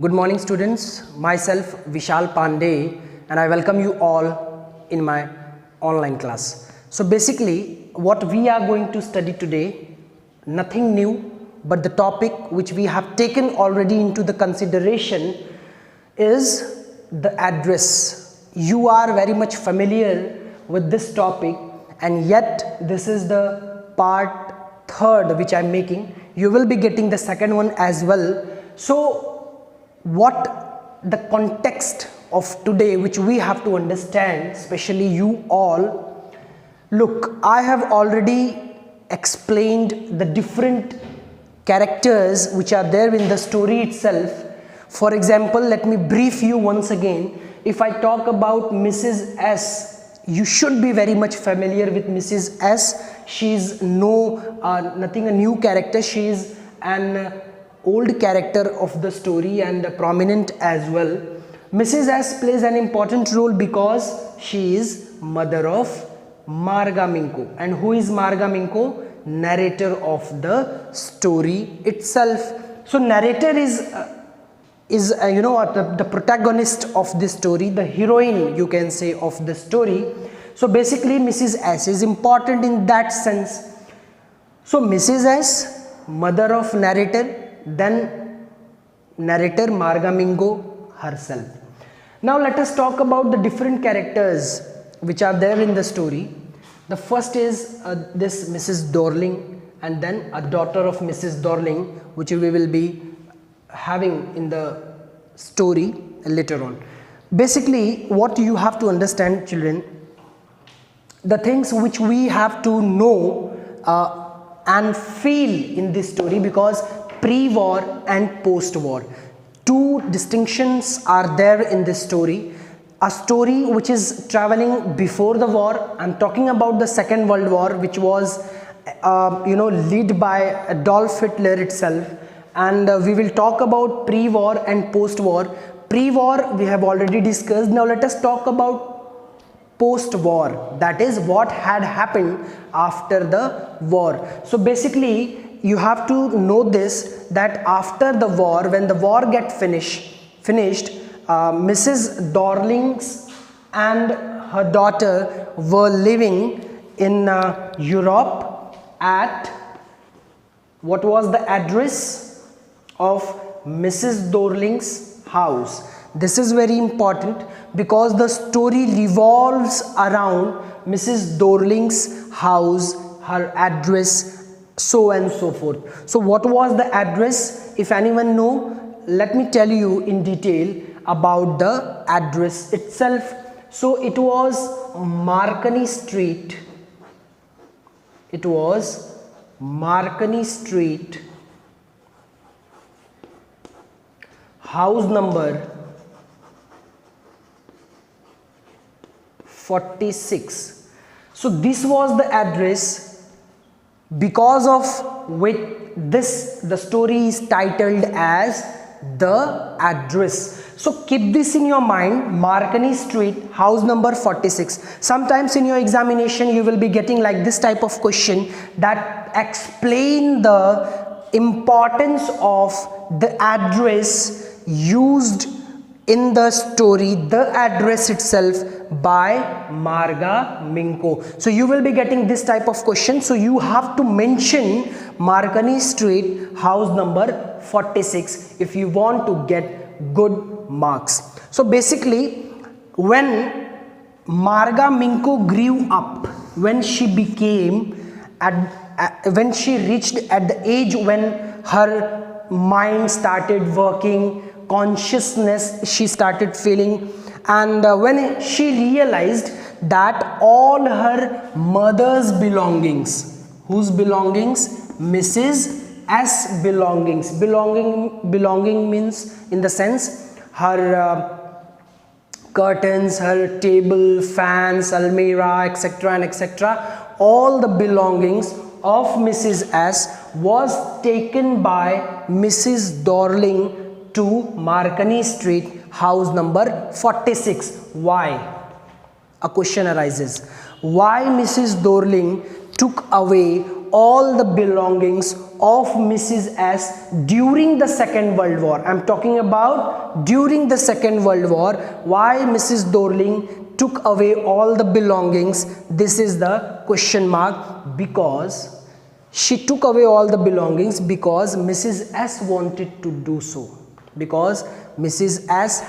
Good morning students, myself Vishal Pandey and I welcome you all in my online class. So basically what we are going to study today, nothing new but the topic which we have taken already into the consideration is the address. You are very much familiar with this topic and yet this is the part third which I am making. You will be getting the second one as well. So what the context of today which we have to understand, especially you all, look, I have already explained the different characters which are there in the story itself. For example, let me brief you once again. If I talk about Mrs. S, you should be very much familiar with Mrs. S. She is nothing a new character. She is an old character of the story and prominent as well. Mrs. S plays an important role because she is mother of Marga Minko. And who is Marga Minko? Narrator of the story itself. So narrator is the protagonist of this story, the heroine you can say of the story. So basically Mrs. S is important in that sense. So Mrs. S, mother of narrator, then narrator Marga Minko herself. Now let us talk about the different characters which are there in the story. The first is this Mrs. Dorling, and then a daughter of Mrs. Dorling, which we will be having in the story later on. Basically what you have to understand, children, the things which we have to know and feel in this story, because pre-war and post-war, two distinctions are there in this story. A story which is traveling before the war. I'm talking about the Second World War, which was led by Adolf Hitler itself, and we will talk about pre-war and post-war. Pre-war we have already discussed. Now let us talk about post-war, that is what had happened after the war. So basically you have to know this, that after the war, when the war get finished, Mrs. Dorlings and her daughter were living in Europe at, what was the address of Mrs. Dorling's house? This is very important because the story revolves around Mrs. Dorling's house, her address, so and so forth. So what was the address? If anyone know, let me tell you in detail about the address itself. So it was Marconi Street. It was Marconi Street, house number 46. So this was the address because of which the story is titled as The Address. So keep this in your mind, Marconi Street, house number 46. Sometimes in your examination you will be getting like this type of question that explain the importance of the address used in the story, the address itself by Marga Minko. So you will be getting this type of question. So you have to mention Marconi Street, house number 46 if you want to get good marks. So basically when Marga Minko grew up, when she reached at the age when her mind started working, consciousness she started feeling, and when she realized that all her mother's belongings, whose belongings? Mrs. S belongings. Belonging means in the sense her curtains, her table, fans, almirah, etc. and etc. All the belongings of Mrs. S was taken by Mrs. Dorling to Marconi Street, house number 46. Why? A question arises. Why Mrs. Dorling took away all the belongings of Mrs. S during the Second World War. I'm talking about during the Second World War. Why Mrs. Dorling took away all the belongings? This is the question mark. Because she took away all the belongings because Mrs. S wanted to do so. Because Mrs. S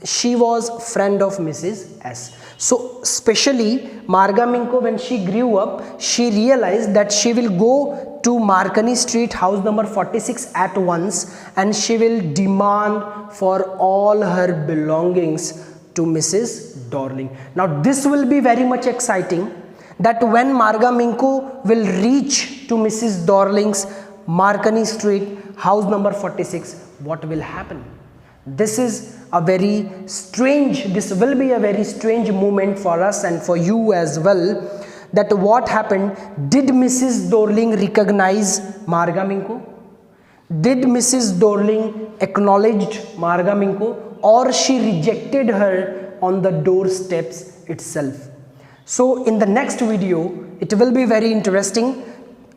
she was friend of Mrs. S. So especially Marga Minko, when she grew up, she realized that she will go to Marconi Street, house number 46 at once, and she will demand for all her belongings to Mrs. Dorling. Now this will be very much exciting, that when Marga Minko will reach to Mrs. Dorling's Marconi Street, house number 46, what will happen? This will be a very strange moment for us and for you as well, that what happened. Did Mrs. Dorling recognize Marga Minko? Did Mrs. Dorling acknowledge Marga Minko, or she rejected her on the doorsteps itself? So in the next video, it will be very interesting.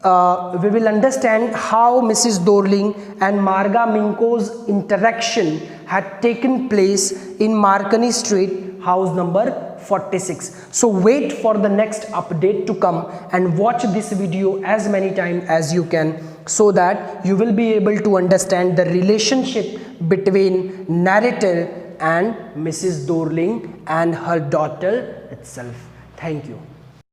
We will understand how Mrs. Dorling and Marga Minko's interaction had taken place in Marconi Street, house number 46. So wait for the next update to come and watch this video as many times as you can, so that you will be able to understand the relationship between narrator and Mrs. Dorling and her daughter itself. Thank you.